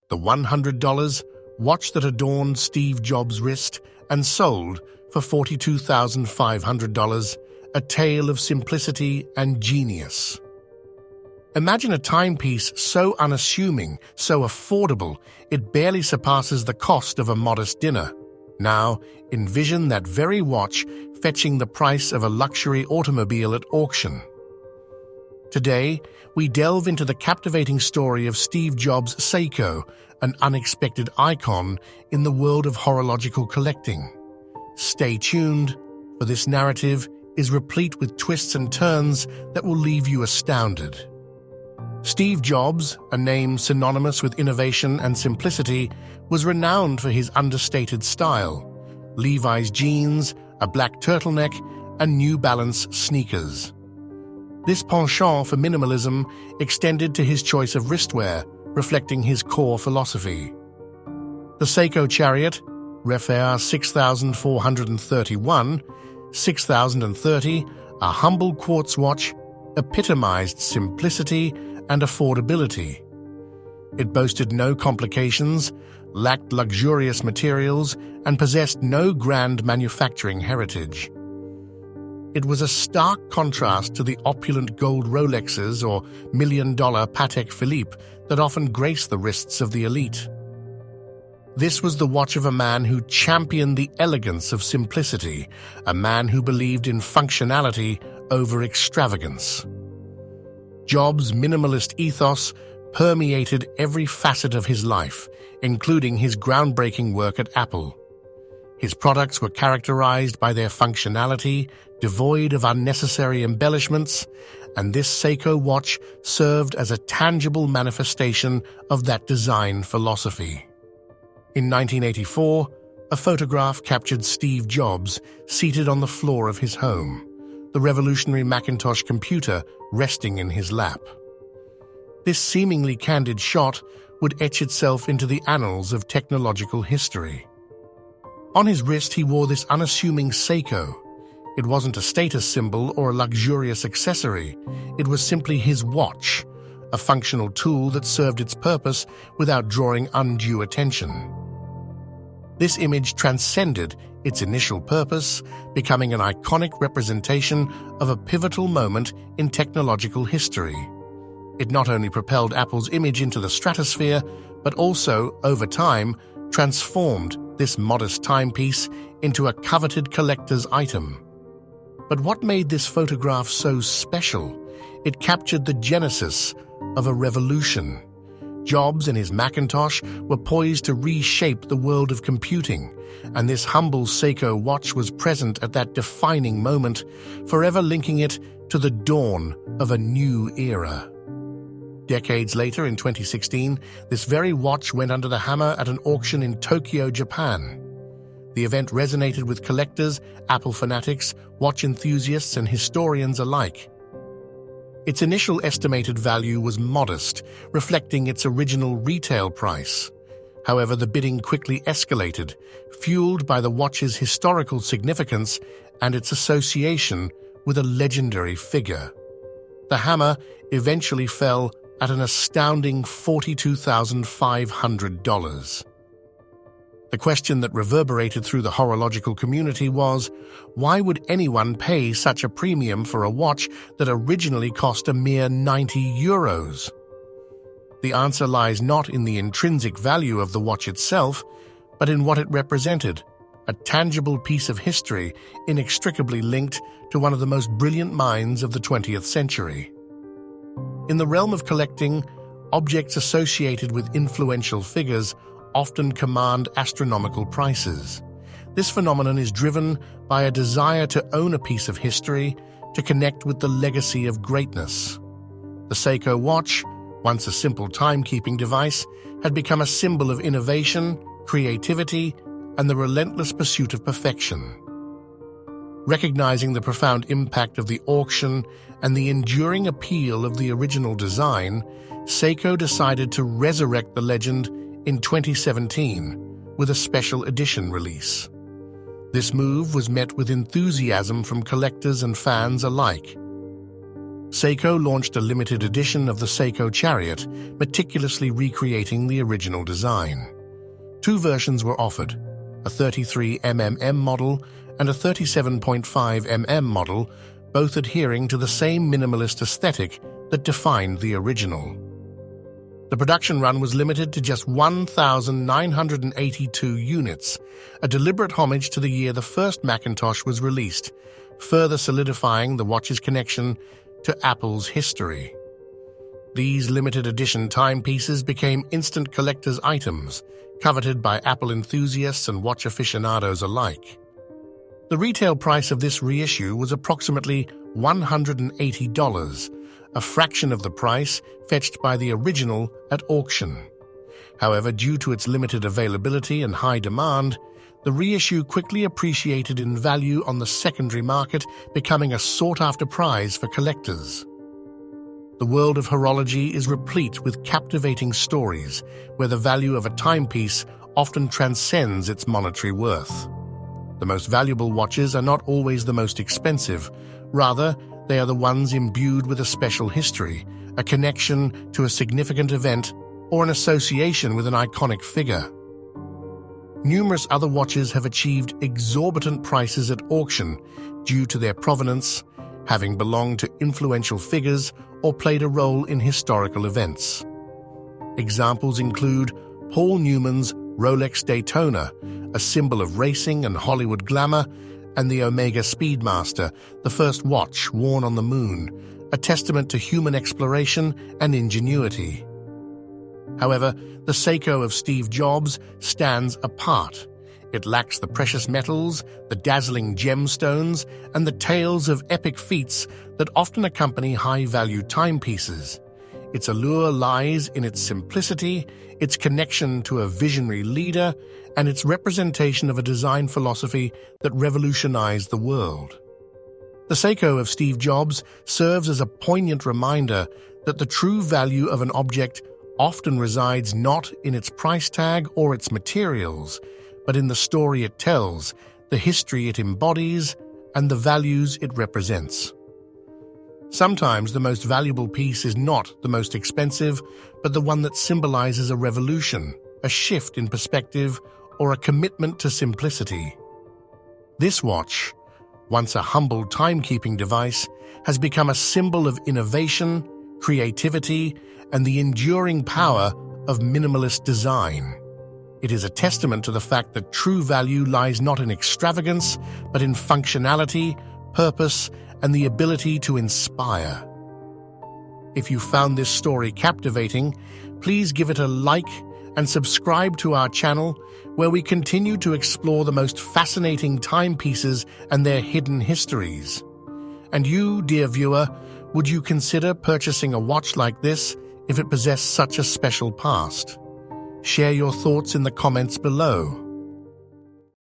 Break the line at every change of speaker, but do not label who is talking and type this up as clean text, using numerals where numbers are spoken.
the $100 watch that adorned Steve Jobs' wrist and sold for $42,500, a tale of simplicity and genius. Imagine a timepiece so unassuming, so affordable, it barely surpasses the cost of a modest dinner. Now, envision that very watch fetching the price of a luxury automobile at auction. Today, we delve into the captivating story of Steve Jobs' Seiko, an unexpected icon in the world of horological collecting. Stay tuned, for this narrative is replete with twists and turns that will leave you astounded. Steve Jobs, a name synonymous with innovation and simplicity, was renowned for his understated style: Levi's jeans, a black turtleneck, and New Balance sneakers. This penchant for minimalism extended to his choice of wristwear, reflecting his core philosophy. The Seiko Chariot, Refer 6431, 6030, a humble quartz watch, epitomized simplicity and affordability. It boasted no complications, lacked luxurious materials, and possessed no grand manufacturing heritage. It was a stark contrast to the opulent gold Rolexes or million-dollar Patek Philippe that often graced the wrists of the elite. This was the watch of a man who championed the elegance of simplicity, a man who believed in functionality over extravagance. Jobs' minimalist ethos permeated every facet of his life, including his groundbreaking work at Apple. His products were characterized by their functionality, devoid of unnecessary embellishments, and this Seiko watch served as a tangible manifestation of that design philosophy. In 1984, a photograph captured Steve Jobs seated on the floor of his home, the revolutionary Macintosh computer resting in his lap. This seemingly candid shot would etch itself into the annals of technological history. On his wrist, he wore this unassuming Seiko. It wasn't a status symbol or a luxurious accessory. It was simply his watch, a functional tool that served its purpose without drawing undue attention. This image transcended its initial purpose, becoming an iconic representation of a pivotal moment in technological history. It not only propelled Apple's image into the stratosphere, but also, over time, transformed this modest timepiece into a coveted collector's item. But what made this photograph so special? It captured the genesis of a revolution. Jobs and his Macintosh were poised to reshape the world of computing, and this humble Seiko watch was present at that defining moment, forever linking it to the dawn of a new era. Decades later, in 2016, this very watch went under the hammer at an auction in Tokyo, Japan. The event resonated with collectors, Apple fanatics, watch enthusiasts, and historians alike. Its initial estimated value was modest, reflecting its original retail price. However, the bidding quickly escalated, fueled by the watch's historical significance and its association with a legendary figure. The hammer eventually fell at an astounding $42,500. The question that reverberated through the horological community was, why would anyone pay such a premium for a watch that originally cost a mere €90? The answer lies not in the intrinsic value of the watch itself, but in what it represented, a tangible piece of history inextricably linked to one of the most brilliant minds of the 20th century. In the realm of collecting, objects associated with influential figures often command astronomical prices. This phenomenon is driven by a desire to own a piece of history, to connect with the legacy of greatness. The Seiko watch, once a simple timekeeping device, had become a symbol of innovation, creativity, and the relentless pursuit of perfection. Recognizing the profound impact of the auction and the enduring appeal of the original design, Seiko decided to resurrect the legend in 2017 with a special edition release. This move was met with enthusiasm from collectors and fans alike. Seiko launched a limited edition of the Seiko Chariot, meticulously recreating the original design. Two versions were offered, a 33mm model and a 37.5mm model, both adhering to the same minimalist aesthetic that defined the original. The production run was limited to just 1,982 units, a deliberate homage to the year the first Macintosh was released, further solidifying the watch's connection to Apple's history. These limited edition timepieces became instant collector's items, coveted by Apple enthusiasts and watch aficionados alike. The retail price of this reissue was approximately $180, a fraction of the price fetched by the original at auction. However, due to its limited availability and high demand, the reissue quickly appreciated in value on the secondary market, becoming a sought-after prize for collectors. The world of horology is replete with captivating stories where the value of a timepiece often transcends its monetary worth. The most valuable watches are not always the most expensive. Rather, they are the ones imbued with a special history, a connection to a significant event, or an association with an iconic figure. Numerous other watches have achieved exorbitant prices at auction due to their provenance, having belonged to influential figures or played a role in historical events. Examples include Paul Newman's Rolex Daytona, a symbol of racing and Hollywood glamour, and the Omega Speedmaster, the first watch worn on the moon, a testament to human exploration and ingenuity. However, the Seiko of Steve Jobs stands apart. It lacks the precious metals, the dazzling gemstones, and the tales of epic feats that often accompany high-value timepieces. Its allure lies in its simplicity, its connection to a visionary leader, and its representation of a design philosophy that revolutionized the world. The Seiko of Steve Jobs serves as a poignant reminder that the true value of an object often resides not in its price tag or its materials, but in the story it tells, the history it embodies, and the values it represents. Sometimes the most valuable piece is not the most expensive, but the one that symbolizes a revolution, a shift in perspective, or a commitment to simplicity. This watch, once a humble timekeeping device, has become a symbol of innovation, creativity, and the enduring power of minimalist design. It is a testament to the fact that true value lies not in extravagance, but in functionality, purpose, and the ability to inspire. If you found this story captivating, please give it a like and subscribe to our channel, where we continue to explore the most fascinating timepieces and their hidden histories. And you, dear viewer, would you consider purchasing a watch like this if it possessed such a special past? Share your thoughts in the comments below.